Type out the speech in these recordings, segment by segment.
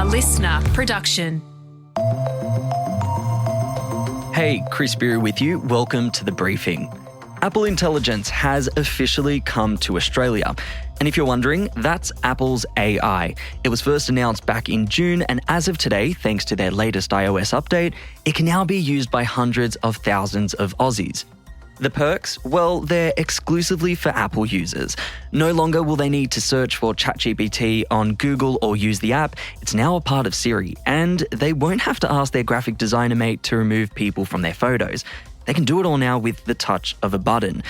listener production. Hey, Chris Spyrou with you. Welcome to The Briefing. Apple Intelligence has officially come to Australia. And if you're wondering, that's Apple's AI. It was first announced back in June, and as of today, thanks to their latest iOS update, it can now be used by hundreds of thousands of Aussies. The perks? Well, they're exclusively for Apple users. No longer will they need to search for ChatGPT on Google or use the app. It's now a part of Siri, and they won't have to ask their graphic designer mate to remove people from their photos. They can do it all now with the touch of a button.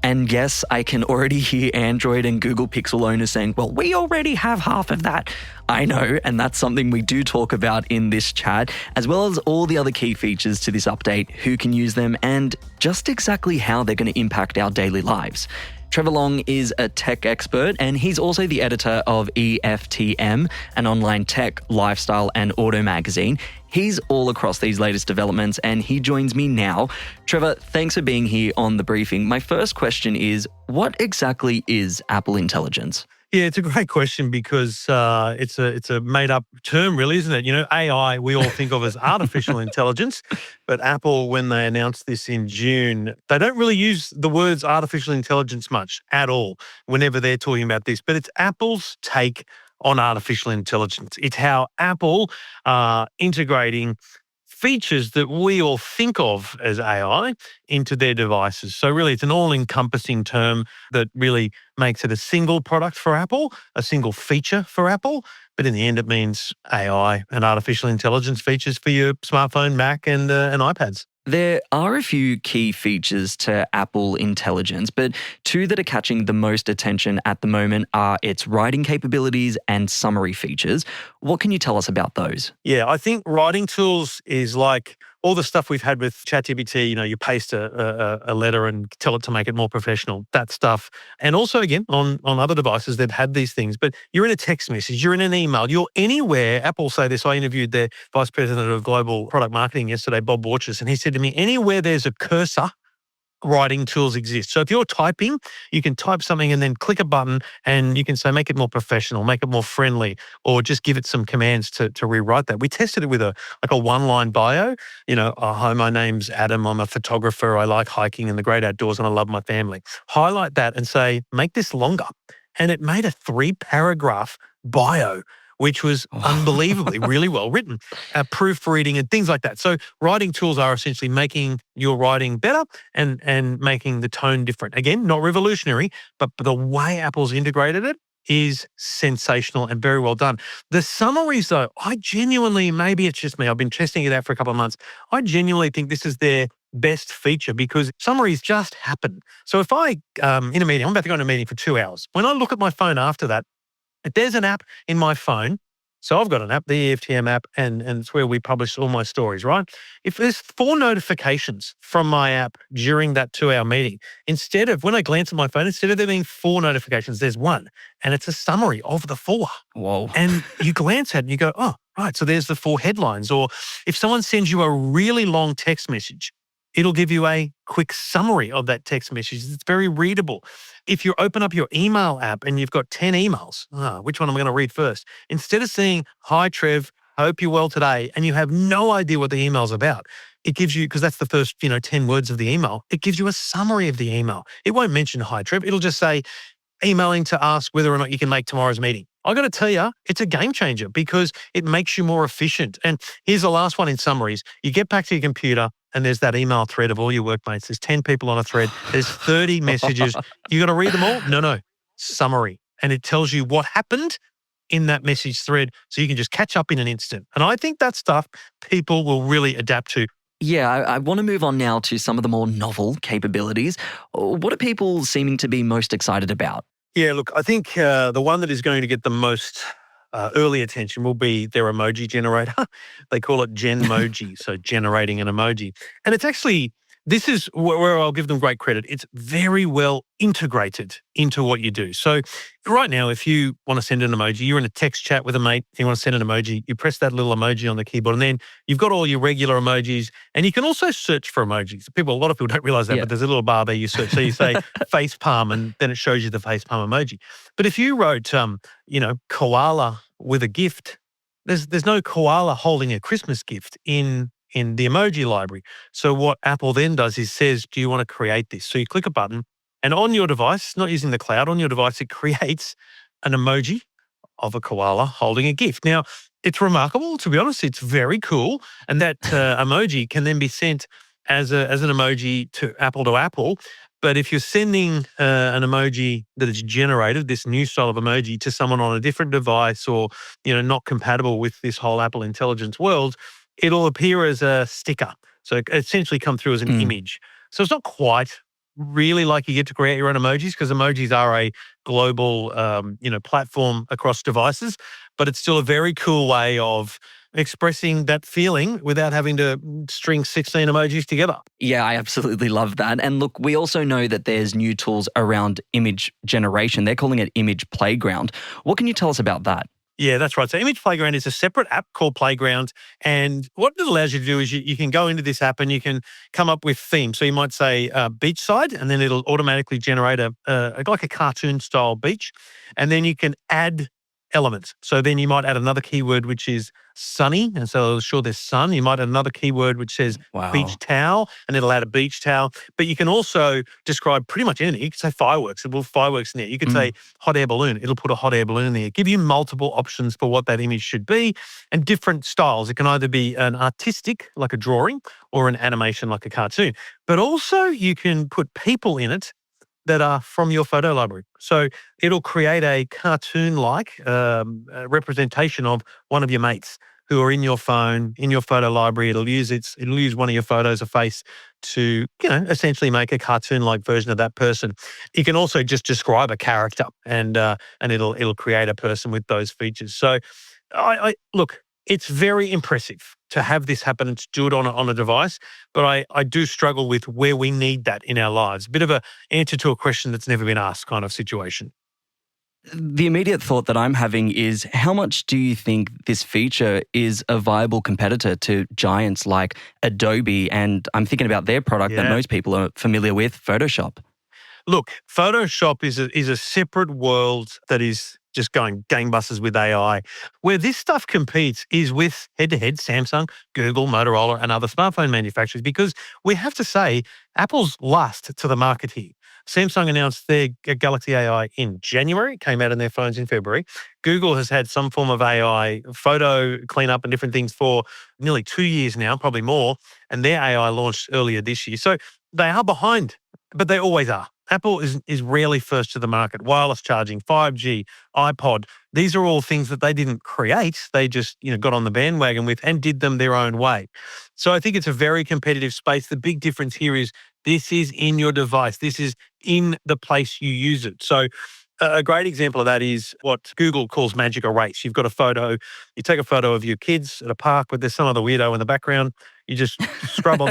And yes, I can already hear Android and Google Pixel owners saying, well, we already have half of that. I know, and that's something we do talk about in this chat, as well as all the other key features to this update, who can use them, and just exactly how they're going to impact our daily lives. Trevor Long is a tech expert, and he's also the editor of EFTM, an online tech, lifestyle, and auto magazine. He's all across these latest developments, and he joins me now. Trevor, thanks for being here on The Briefing. My first question is, what exactly is Apple Intelligence? Yeah, it's a great question because it's a made-up term, really, isn't it? You know, AI, we all think of as artificial intelligence, but Apple, when they announced this in June, they don't really use the words artificial intelligence much at all whenever they're talking about this. But it's Apple's take on artificial intelligence. It's how Apple are integrating features that we all think of as AI into their devices. So really, it's an all-encompassing term that really makes it a single product for Apple, a single feature for Apple. But in the end, it means AI and artificial intelligence features for your smartphone, Mac, and iPads. There are a few key features to Apple Intelligence, but two that are catching the most attention at the moment are its writing capabilities and summary features. What can you tell us about those? Yeah, I think writing tools is like all the stuff we've had with ChatGPT. You know, you paste a letter and tell it to make it more professional, that stuff. And also, again, on other devices, they've had these things. But you're in a text message, you're in an email, you're anywhere. Apple say this. I interviewed their Vice President of Global Product Marketing yesterday, Bob Borchers, and he said to me, anywhere there's a cursor, writing tools exist. So if you're typing, you can type something and then click a button and you can say, make it more professional, make it more friendly, or just give it some commands to rewrite that. We tested it with a one-line bio. You know, hi, my name's Adam. I'm a photographer. I like hiking and the great outdoors and I love my family. Highlight that and say, make this longer. And it made a 3-paragraph bio, which was unbelievably really well written, proofreading and things like that. So writing tools are essentially making your writing better and making the tone different. Again, not revolutionary, but the way Apple's integrated it is sensational and very well done. The summaries, though, I genuinely, maybe it's just me, I've been testing it out for a couple of months, I genuinely think this is their best feature because summaries just happen. So if I, in a meeting, I'm about to go into a meeting for 2 hours. When I look at my phone after that, if there's an app in my phone, so I've got an app, the EFTM app, and it's where we publish all my stories, right? If there's 4 notifications from my app during that 2-hour meeting, instead of, when I glance at my phone, instead of there being 4 notifications, there's 1, and it's a summary of the 4. Whoa. And you glance at it and you go, oh, right, so there's the 4 headlines. Or if someone sends you a really long text message, it'll give you a quick summary of that text message. It's very readable. If you open up your email app and you've got 10 emails, which one am I going to read first? Instead of saying, hi, Trev, hope you're well today, and you have no idea what the email's about, it gives you, because that's the first 10 words of the email, it gives you a summary of the email. It won't mention hi, Trev. It'll just say, emailing to ask whether or not you can make tomorrow's meeting. I got to tell you, it's a game changer because it makes you more efficient. And here's the last one in summaries. You get back to your computer and there's that email thread of all your workmates. There's 10 people on a thread. There's 30 messages. You got to read them all? No. Summary. And it tells you what happened in that message thread so you can just catch up in an instant. And I think that stuff people will really adapt to. Yeah, I want to move on now to some of the more novel capabilities. What are people seeming to be most excited about? Yeah, look, I think the one that is going to get the most early attention will be their emoji generator. They call it Genmoji, so generating an emoji. And it's actually, this is where I'll give them great credit. It's very well integrated into what you do. So right now, if you want to send an emoji, you're in a text chat with a mate, you want to send an emoji, you press that little emoji on the keyboard, and then you've got all your regular emojis, and you can also search for emojis. A lot of people don't realize that, but there's a little bar there you search. So you say face palm, and then it shows you the face palm emoji. But if you wrote, koala with a gift, there's no koala holding a Christmas gift in the emoji library. So what Apple then does is says, do you want to create this? So you click a button and on your device, not using the cloud, on your device, it creates an emoji of a koala holding a gift. Now, it's remarkable, to be honest. It's very cool. And that emoji can then be sent as an emoji to Apple. But if you're sending an emoji that is generated, this new style of emoji, to someone on a different device or, not compatible with this whole Apple Intelligence world, it'll appear as a sticker. So it essentially come through as an image. So it's not quite really like you get to create your own emojis because emojis are a global, platform across devices, but it's still a very cool way of expressing that feeling without having to string 16 emojis together. Yeah, I absolutely love that. And look, we also know that there's new tools around image generation. They're calling it Image Playground. What can you tell us about that? Yeah, that's right. So Image Playground is a separate app called Playground. And what it allows you to do is you can go into this app and you can come up with themes. So you might say beachside, and then it'll automatically generate like a cartoon style beach. And then you can add elements. So then you might add another keyword, which is sunny. And so it'll show there's sun. You might add another keyword, which says beach towel, and it'll add a beach towel. But you can also describe pretty much anything. You could say fireworks. It'll put fireworks in there. You could say hot air balloon. It'll put a hot air balloon in there. Give you multiple options for what that image should be and different styles. It can either be an artistic, like a drawing, or an animation, like a cartoon. But also you can put people in it that are from your photo library. So it'll create a cartoon-like representation of one of your mates who are in your phone, in your photo library. It'll use one of your photos, a face, to essentially make a cartoon-like version of that person. You can also just describe a character, and it'll create a person with those features. So, I look. It's very impressive to have this happen and to do it on a device, but I do struggle with where we need that in our lives. A bit of an answer to a question that's never been asked kind of situation. The immediate thought that I'm having is, how much do you think this feature is a viable competitor to giants like Adobe? And I'm thinking about their product that most people are familiar with, Photoshop. Look, Photoshop is a separate world that is just going gangbusters with AI. Where this stuff competes is with head-to-head Samsung, Google, Motorola, and other smartphone manufacturers, because we have to say Apple's last to the market here. Samsung announced their Galaxy AI in January, came out in their phones in February. Google has had some form of AI photo cleanup and different things for nearly 2 years now, probably more, and their AI launched earlier this year. So they are behind, but they always are. Apple is rarely first to the market. Wireless charging, 5G, iPod, these are all things that they didn't create. They just got on the bandwagon with and did them their own way. So I think it's a very competitive space. The big difference here is this is in your device. This is in the place you use it. So a great example of that is what Google calls magic erase. You've got a photo, you take a photo of your kids at a park, but there's some other weirdo in the background. You just scrub on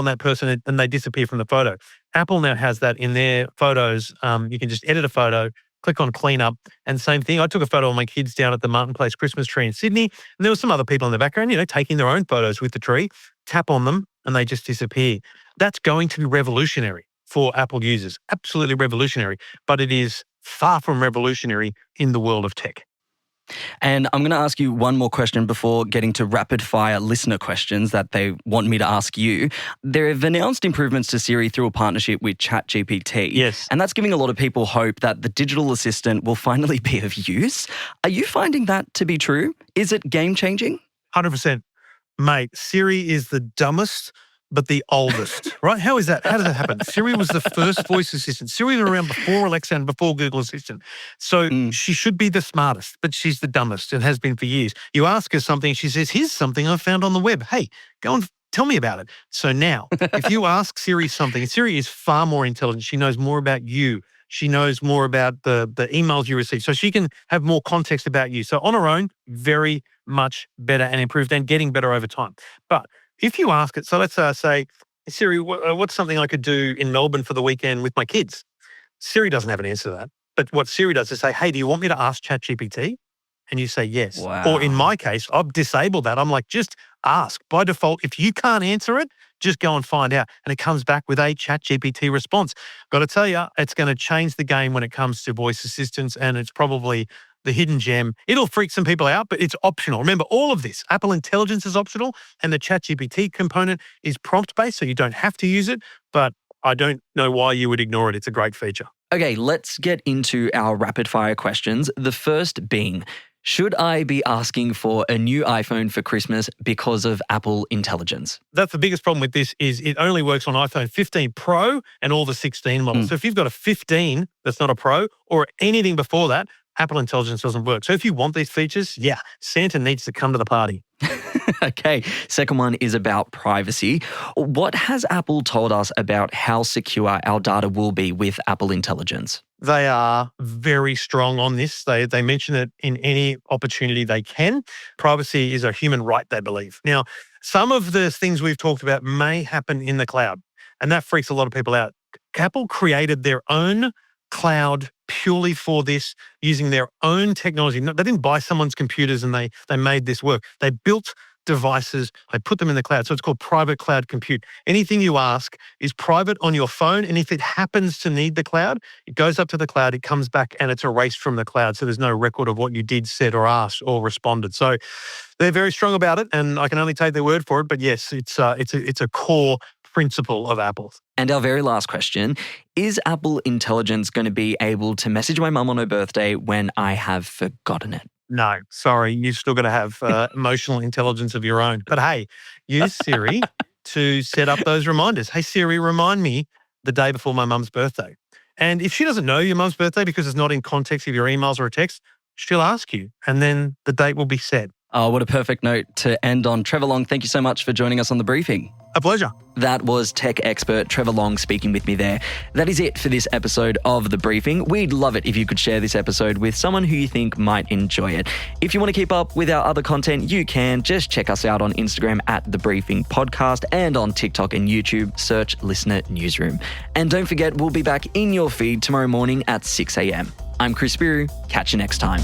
that person and they disappear from the photo. Apple now has that in their photos. You can just edit a photo, click on clean up, and same thing. I took a photo of my kids down at the Martin Place Christmas tree in Sydney, and there were some other people in the background, taking their own photos with the tree, tap on them, and they just disappear. That's going to be revolutionary for Apple users, absolutely revolutionary, but it is far from revolutionary in the world of tech. And I'm going to ask you one more question before getting to rapid fire listener questions that they want me to ask you. They've announced improvements to Siri through a partnership with ChatGPT. Yes. And that's giving a lot of people hope that the digital assistant will finally be of use. Are you finding that to be true? Is it game changing? 100%. Mate, Siri is the dumbest but the oldest, right? How is that? How does that happen? Siri was the first voice assistant. Siri was around before Alexa and before Google Assistant. So she should be the smartest, but she's the dumbest and has been for years. You ask her something, she says, here's something I found on the web. Hey, go and tell me about it. So now, if you ask Siri something, Siri is far more intelligent. She knows more about you. She knows more about the emails you receive. So she can have more context about you. So on her own, very much better and improved and getting better over time. But if you ask it, so let's say, Siri, what's something I could do in Melbourne for the weekend with my kids? Siri doesn't have an answer to that. But what Siri does is say, hey, do you want me to ask ChatGPT? And you say yes. Wow. Or in my case, I've disabled that. I'm like, just ask. By default, if you can't answer it, just go and find out. And it comes back with a ChatGPT response. Got to tell you, it's going to change the game when it comes to voice assistants, and it's probably the hidden gem. It'll freak some people out, but it's optional. Remember, all of this, Apple Intelligence is optional, and the ChatGPT component is prompt-based, so you don't have to use it, but I don't know why you would ignore it. It's a great feature. Okay, let's get into our rapid fire questions. The first being, should I be asking for a new iPhone for Christmas because of Apple Intelligence? That's the biggest problem with this is it only works on iPhone 15 Pro and all the 16 models. So if you've got a 15 that's not a Pro or anything before that, Apple Intelligence doesn't work. So if you want these features, Santa needs to come to the party. Okay, second one is about privacy. What has Apple told us about how secure our data will be with Apple Intelligence? They are very strong on this. They mention it in any opportunity they can. Privacy is a human right, they believe. Now, some of the things we've talked about may happen in the cloud, and that freaks a lot of people out. Apple created their own cloud purely for this, using their own technology. They didn't buy someone's computers and they made this work. They built devices, they put them in the cloud. So it's called private cloud compute. Anything you ask is private on your phone, and if it happens to need the cloud, it goes up to the cloud, it comes back, and it's erased from the cloud. So there's no record of what you did, said, or asked, or responded. So they're very strong about it, and I can only take their word for it. But yes, it's a core principle of Apple. And our very last question, is Apple Intelligence going to be able to message my mum on her birthday when I have forgotten it? No, sorry, you've still got to have emotional intelligence of your own. But hey, use Siri to set up those reminders. Hey, Siri, remind me the day before my mum's birthday. And if she doesn't know your mum's birthday because it's not in context of your emails or a text, she'll ask you, and then the date will be set. Oh, what a perfect note to end on. Trevor Long, thank you so much for joining us on The Briefing. A pleasure. That was tech expert Trevor Long speaking with me there. That is it for this episode of The Briefing. We'd love it if you could share this episode with someone who you think might enjoy it. If you want to keep up with our other content, you can. Just check us out on Instagram at The Briefing Podcast, and on TikTok and YouTube, search Listener Newsroom. And don't forget, we'll be back in your feed tomorrow morning at 6 a.m. I'm Chris Spyrou. Catch you next time.